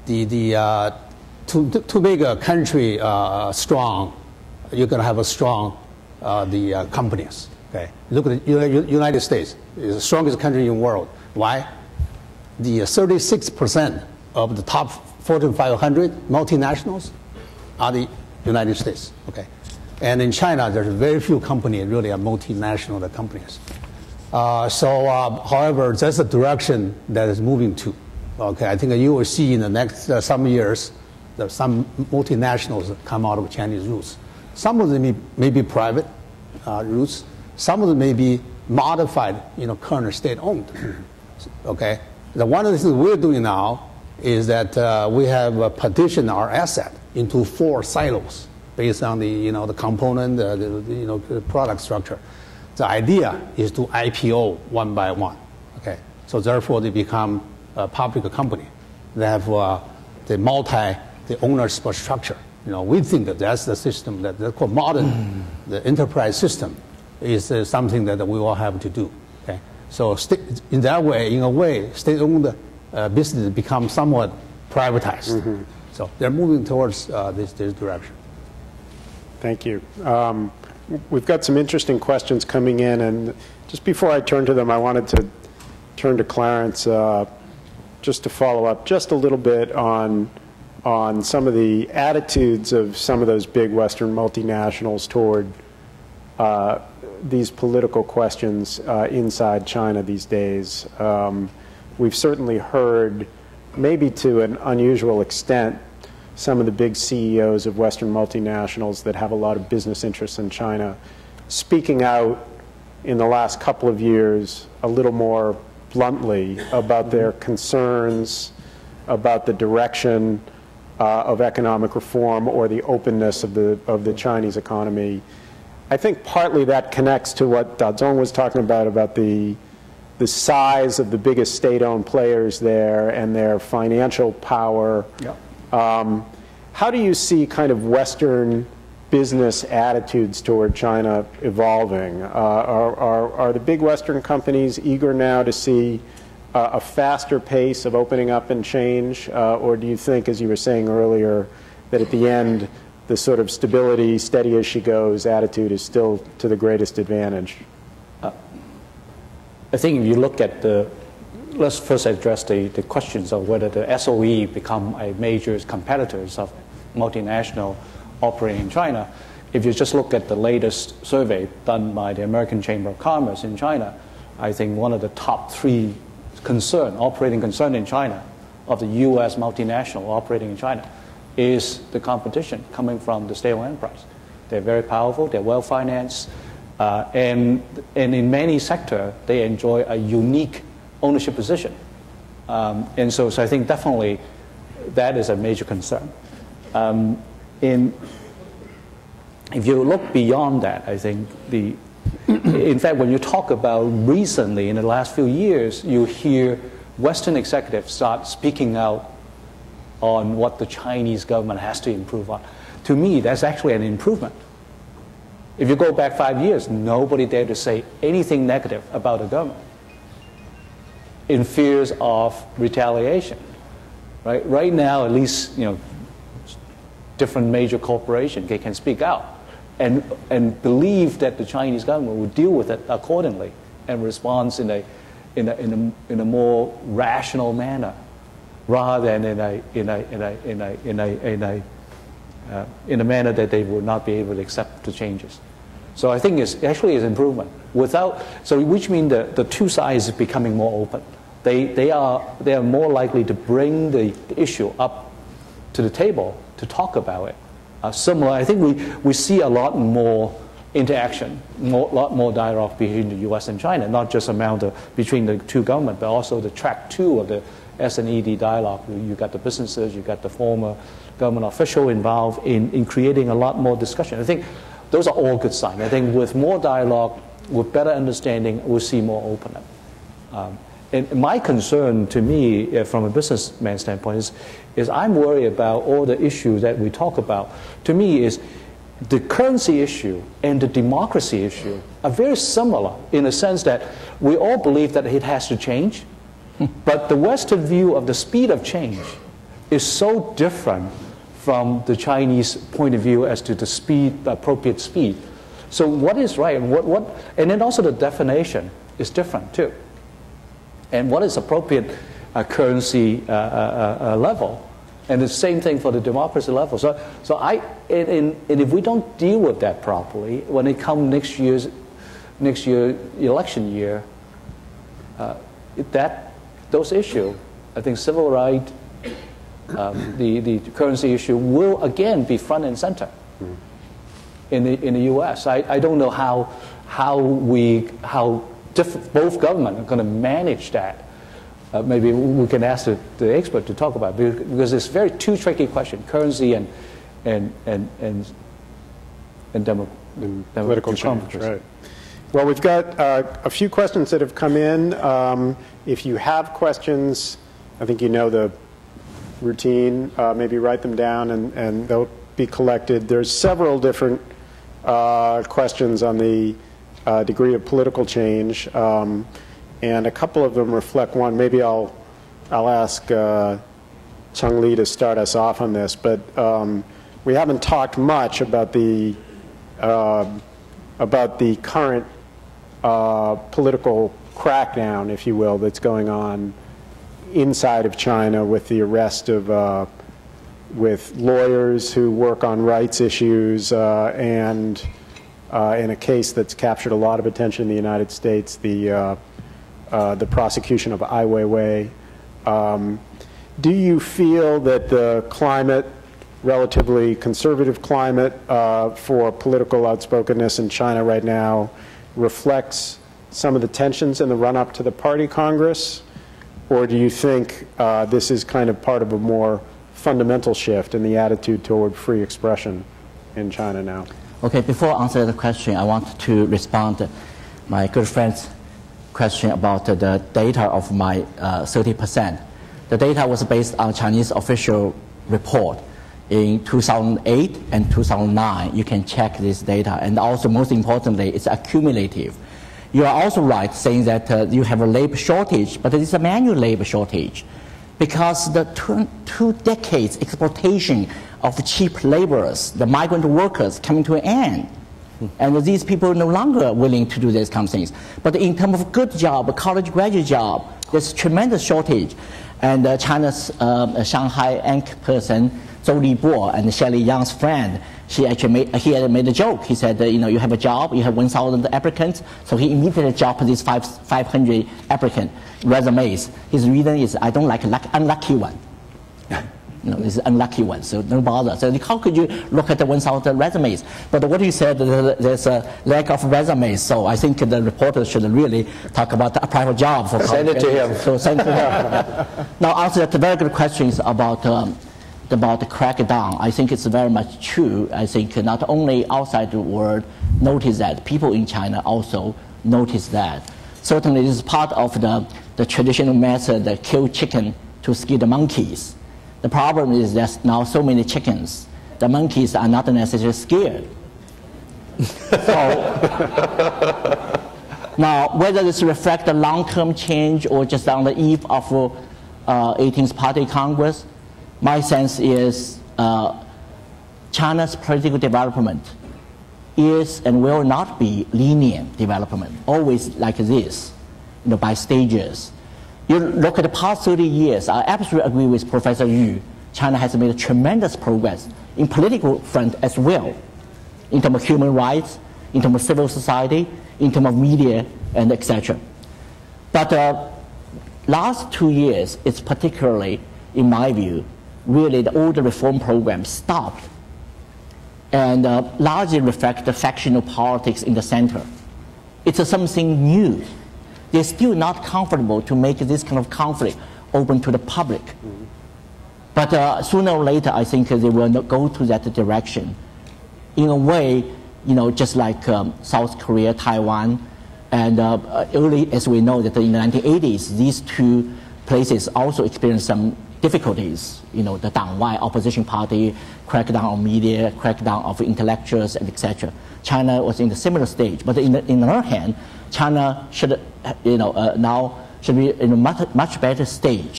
to make a country strong, you're going to have a strong companies. Okay, look at the United States, is the strongest country in the world. Why? The 36% of the top Fortune 500 multinationals are the United States. Okay, and in China, there's very few companies really are multinational companies. However, that's the direction that is moving to. Okay, I think you will see in the next some years that some multinationals come out of Chinese roots. Some of them may be private roots. Some of them may be modified, current state-owned. Okay, one of the things we're doing now is that we have partitioned our asset into 4 silos based on the the component, the product structure. The idea is to IPO one by one. Okay, so therefore they become a public company. They have the ownership structure. We think that that's the system that's called modern, the enterprise system is something that we all have to do. Okay, so in a way, state-owned business becomes somewhat privatized. So they're moving towards this direction. Thank you. We've got some interesting questions coming in, and just before I turn to them, I wanted to turn to Clarence just to follow up just a little bit on some of the attitudes of some of those big Western multinationals toward these political questions inside China these days. We've certainly heard, maybe to an unusual extent, some of the big CEOs of Western multinationals that have a lot of business interests in China speaking out in the last couple of years a little more bluntly about their concerns about the direction of economic reform or the openness of the Chinese economy. I think partly that connects to what Dazong was talking about the size of the biggest state-owned players there and their financial power. Yep. How do you see kind of Western business attitudes toward China evolving? Are the big Western companies eager now to see a faster pace of opening up and change? Or do you think, as you were saying earlier, that at the end, the sort of stability, steady as she goes attitude is still to the greatest advantage? I think if you look at let's first address the questions of whether the SOE become a major competitors of multinational operating in China. If you just look at the latest survey done by the American Chamber of Commerce in China, I think one of the top 3 operating concern in China of the U.S. multinational operating in China is the competition coming from the state-owned enterprise. They're very powerful, they're well-financed, and in many sectors, they enjoy a unique ownership position. And so I think definitely that is a major concern. If you look beyond that, I think in fact, when you talk about recently, in the last few years, you hear Western executives start speaking out on what the Chinese government has to improve on. To me, that's actually an improvement. If you go back 5 years, nobody dared to say anything negative about the government in fears of retaliation. Right now, at least, different major corporations can speak out and believe that the Chinese government will deal with it accordingly and respond in a more rational manner, rather than in a manner that they would not be able to accept the changes. So I think it's actually an improvement. Which means the two sides are becoming more open. They are more likely to bring the issue up to the table to talk about it. Similar, I think we see a lot more interaction, a lot more dialogue between the U.S. and China, not just between the two governments, but also the track 2 of the S&ED dialogue. You got the businesses, you got the former government official involved in creating a lot more discussion. I think those are all good signs. I think with more dialogue, with better understanding, we'll see more openness. And my concern, to me, from a businessman standpoint, is I'm worried about all the issues that we talk about. To me, is the currency issue and the democracy issue are very similar in the sense that we all believe that it has to change, but the Western view of the speed of change is so different from the Chinese point of view as to the speed, the appropriate speed. So what is right and and then also the definition is different too. And what is appropriate currency level, and the same thing for the democracy level. So and if we don't deal with that properly, when it comes next year election year, those issues, I think civil rights, the currency issue will again be front and center in the U.S. I don't know how both governments are going to manage that. Maybe we can ask the expert to talk about it, because it's two tricky questions: currency and political change. Right. Well, we've got a few questions that have come in. If you have questions, I think you know the routine. Maybe write them down, and they'll be collected. There's several different questions on the degree of political change, and a couple of them reflect one. Maybe I'll ask Cheng Li to start us off on this, but we haven't talked much about the current political crackdown, if you will, that's going on inside of China with the arrest of with lawyers who work on rights issues, and in a case that's captured a lot of attention in the United States, the prosecution of Ai Weiwei. Do you feel that the climate, relatively conservative climate for political outspokenness in China right now, reflects some of the tensions in the run-up to the Party Congress? Or do you think this is kind of part of a more fundamental shift in the attitude toward free expression in China now? Okay, before I answer the question, I want to respond to my good friend's question about the data of my 30%. The data was based on Chinese official report in 2008 and 2009. You can check this data, and also most importantly, it's accumulative. You are also right saying that you have a labor shortage, but it is a manual labor shortage, because the two decades exploitation of cheap laborers, the migrant workers, coming to an end. And these people are no longer willing to do these kind of things. But in terms of good job, a college graduate job, there's tremendous shortage. And China's Shanghai anchor person, Zhou Libo, and Shelley Yang's friend, he had made a joke. He said, you have a job, you have 1,000 applicants, so he immediately dropped these 500 applicant resumes. His reason is, I don't like unlucky one. This is unlucky one, so don't bother. So how could you look at the 1,000 resumes? But what you said, there's a lack of resumes, so I think the reporter should really talk about a private job. Send it to him. So send it to him. Now, answer the very good questions about the crackdown. I think it's very much true. I think not only outside the world notice that, people in China also notice that. Certainly, this is part of the traditional method that kill chicken to scare the monkeys. The problem is there's now so many chickens. The monkeys are not necessarily scared. Now, whether this reflects the long-term change or just on the eve of 18th Party Congress, my sense is China's political development is and will not be linear development, always like this, by stages. You look at the past 30 years, I absolutely agree with Professor Yu. China has made tremendous progress in political front as well, in terms of human rights, in terms of civil society, in terms of media, and etc. But last 2 years, it's particularly, in my view, really all the reform programs stopped and largely reflect the factional politics in the center. It's something new. They're still not comfortable to make this kind of conflict open to the public. But sooner or later, I think they will go to that direction. In a way, just like South Korea, Taiwan, and early, as we know, that in the 1980s, these two places also experienced some difficulties. The Dangwai opposition party, crackdown on media, crackdown of intellectuals, and etc. China was in a similar stage. But in the other hand, China should, now should be in a much better stage